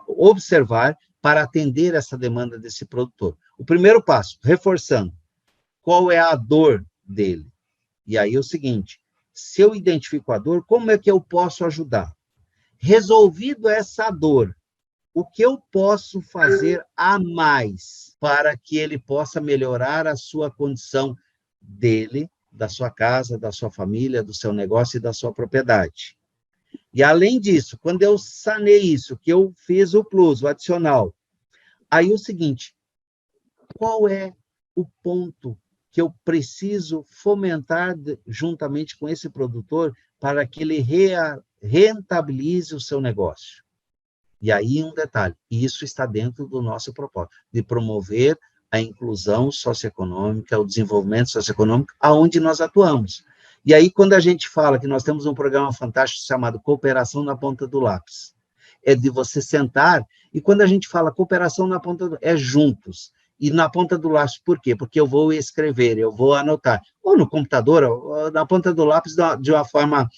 observar para atender essa demanda desse produtor. O primeiro passo, reforçando, qual é a dor dele? E aí é o seguinte, se eu identifico a dor, como é que eu posso ajudar? Resolvido essa dor, o que eu posso fazer a mais para que ele possa melhorar a sua condição dele, da sua casa, da sua família, do seu negócio e da sua propriedade? E, além disso, quando eu sanei isso, que eu fiz o plus, o adicional, aí é o seguinte, qual é o ponto que eu preciso fomentar juntamente com esse produtor para que ele rentabilize o seu negócio? E aí um detalhe, isso está dentro do nosso propósito, de promover a inclusão socioeconômica, o desenvolvimento socioeconômico, aonde nós atuamos. E aí, quando a gente fala que nós temos um programa fantástico chamado Cooperação na Ponta do Lápis, é de você sentar, e quando a gente fala cooperação na ponta é juntos, e na ponta do lápis, por quê? Porque eu vou escrever, eu vou anotar, ou no computador, ou na ponta do lápis, de uma forma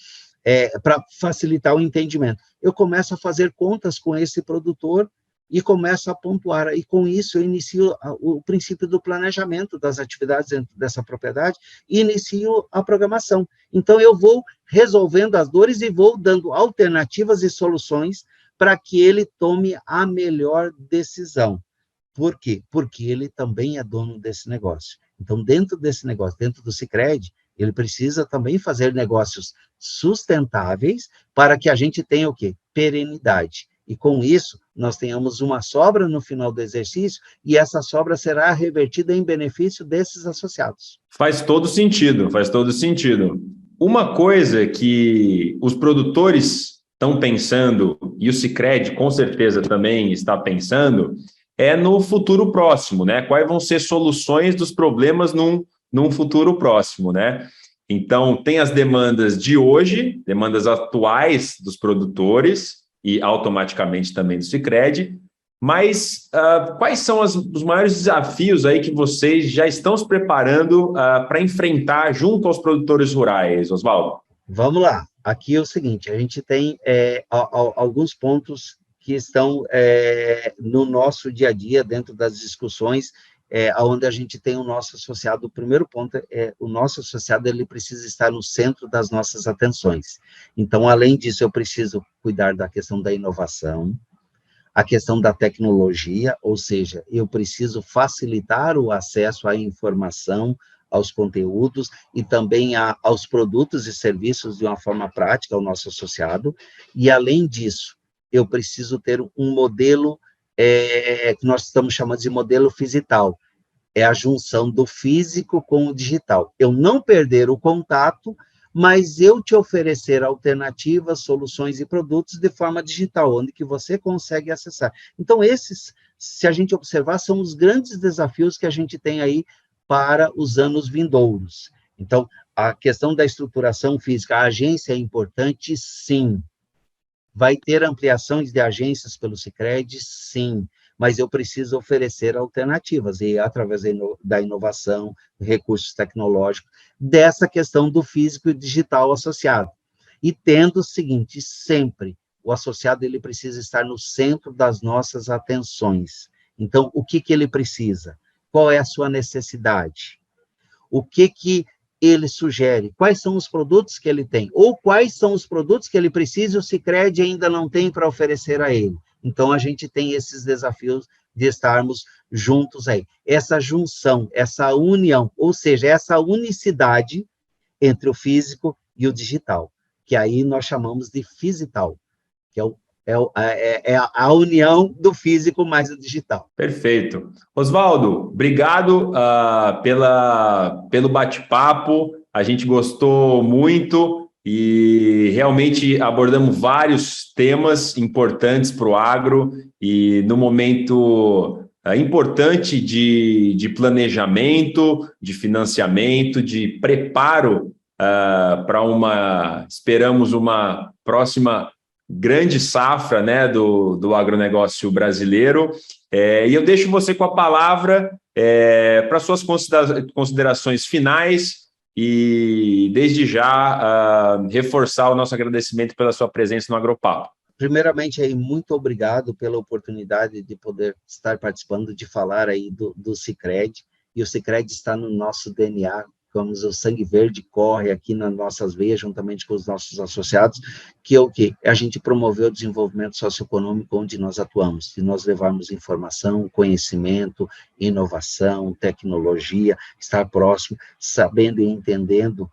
para facilitar o entendimento. Eu começo a fazer contas com esse produtor e começo a pontuar. E, com isso, eu inicio o princípio do planejamento das atividades dentro dessa propriedade e inicio a programação. Então, eu vou resolvendo as dores e vou dando alternativas e soluções para que ele tome a melhor decisão. Por quê? Porque ele também é dono desse negócio. Então, dentro desse negócio, dentro do Sicredi, ele precisa também fazer negócios sustentáveis para que a gente tenha o quê? Perenidade. E, com isso, nós tenhamos uma sobra no final do exercício e essa sobra será revertida em benefício desses associados. Faz todo sentido, faz todo sentido. Uma coisa que os produtores estão pensando, e o Sicredi com certeza também está pensando, é no futuro próximo, né? Quais vão ser soluções dos problemas num futuro próximo, né? Então, tem as demandas de hoje, demandas atuais dos produtores e automaticamente também do Sicredi, mas quais são os maiores desafios aí que vocês já estão se preparando para enfrentar junto aos produtores rurais, Oswaldo? Vamos lá. Aqui é o seguinte, a gente tem alguns pontos que estão no nosso dia a dia, dentro das discussões, onde a gente tem o nosso associado. O primeiro ponto o nosso associado ele precisa estar no centro das nossas atenções. Então, além disso, eu preciso cuidar da questão da inovação, a questão da tecnologia, ou seja, eu preciso facilitar o acesso à informação, aos conteúdos e também aos produtos e serviços de uma forma prática ao nosso associado. E, além disso, eu preciso ter um modelo que nós estamos chamando de modelo physital, é a junção do físico com o digital. Eu não perder o contato, mas eu te oferecer alternativas, soluções e produtos de forma digital, onde que você consegue acessar. Então, esses, se a gente observar, são os grandes desafios que a gente tem aí para os anos vindouros. Então, a questão da estruturação física, a agência é importante, sim, Vai ter ampliação de agências pelo Sicredi? Sim, mas eu preciso oferecer alternativas, e através da inovação, recursos tecnológicos, dessa questão do físico e digital associado. E tendo o seguinte, sempre, o associado ele precisa estar no centro das nossas atenções. Então, o que ele precisa? Qual é a sua necessidade? O que ele sugere? Quais são os produtos que ele tem? Ou quais são os produtos que ele precisa e o Sicredi ainda não tem para oferecer a ele? Então, a gente tem esses desafios de estarmos juntos aí. Essa junção, essa união, ou seja, essa unicidade entre o físico e o digital, que aí nós chamamos de Physital, que é a união do físico mais do digital. Perfeito. Oswaldo, obrigado pelo bate-papo. A gente gostou muito e realmente abordamos vários temas importantes para o agro e no momento importante de planejamento, de financiamento, de preparo esperamos uma próxima grande safra, né, do agronegócio brasileiro. E eu deixo você com a palavra para suas considerações finais e, desde já, reforçar o nosso agradecimento pela sua presença no Agropapo. Primeiramente, aí, muito obrigado pela oportunidade de poder estar participando, de falar aí do Sicredi, e o Sicredi está no nosso DNA, como o sangue verde corre aqui nas nossas veias, juntamente com os nossos associados, que é o quê? A gente promoveu o desenvolvimento socioeconômico onde nós atuamos, de nós levarmos informação, conhecimento, inovação, tecnologia, estar próximo, sabendo e entendendo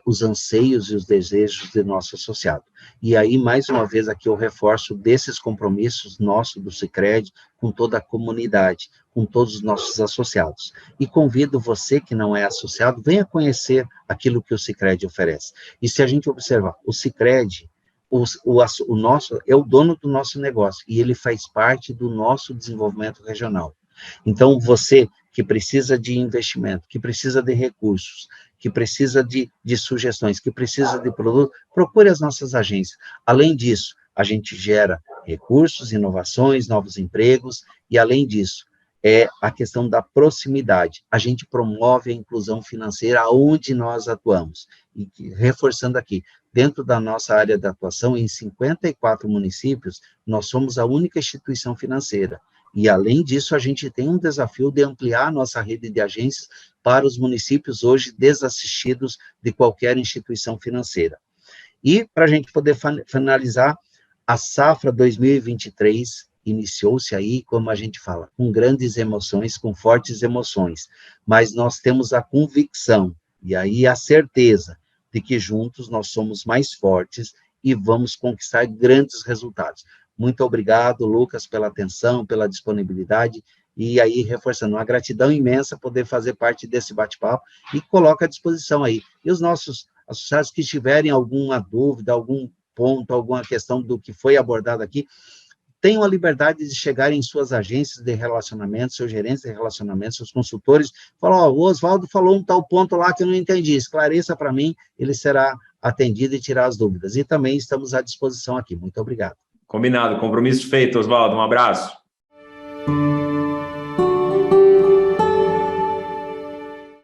os anseios e os desejos do nosso associado. E aí, mais uma vez, aqui eu reforço desses compromissos nossos do Sicredi com toda a comunidade, com todos os nossos associados. E convido você que não é associado, venha conhecer aquilo que o Sicredi oferece. E se a gente observar, o Sicredi, o nosso, é o dono do nosso negócio, e ele faz parte do nosso desenvolvimento regional. Então, você que precisa de investimento, que precisa de recursos, que precisa de sugestões, que precisa de produto, procure as nossas agências. Além disso, a gente gera recursos, inovações, novos empregos, e além disso, é a questão da proximidade. A gente promove a inclusão financeira onde nós atuamos. E reforçando aqui, dentro da nossa área de atuação, em 54 municípios, nós somos a única instituição financeira. E, além disso, a gente tem um desafio de ampliar a nossa rede de agências para os municípios hoje desassistidos de qualquer instituição financeira. E, para a gente poder finalizar, a safra 2023 iniciou-se aí, como a gente fala, com grandes emoções, com fortes emoções, mas nós temos a convicção, e aí a certeza, de que juntos nós somos mais fortes e vamos conquistar grandes resultados. Muito obrigado, Lucas, pela atenção, pela disponibilidade, e aí, reforçando, uma gratidão imensa poder fazer parte desse bate-papo, e coloco à disposição aí. E os nossos associados que tiverem alguma dúvida, algum ponto, alguma questão do que foi abordado aqui, tenham a liberdade de chegar em suas agências de relacionamento, seus gerentes de relacionamento, seus consultores, falar, o Oswaldo falou um tal ponto lá que eu não entendi, esclareça para mim, ele será atendido e tirar as dúvidas. E também estamos à disposição aqui. Muito obrigado. Combinado, compromisso feito, Oswaldo. Um abraço.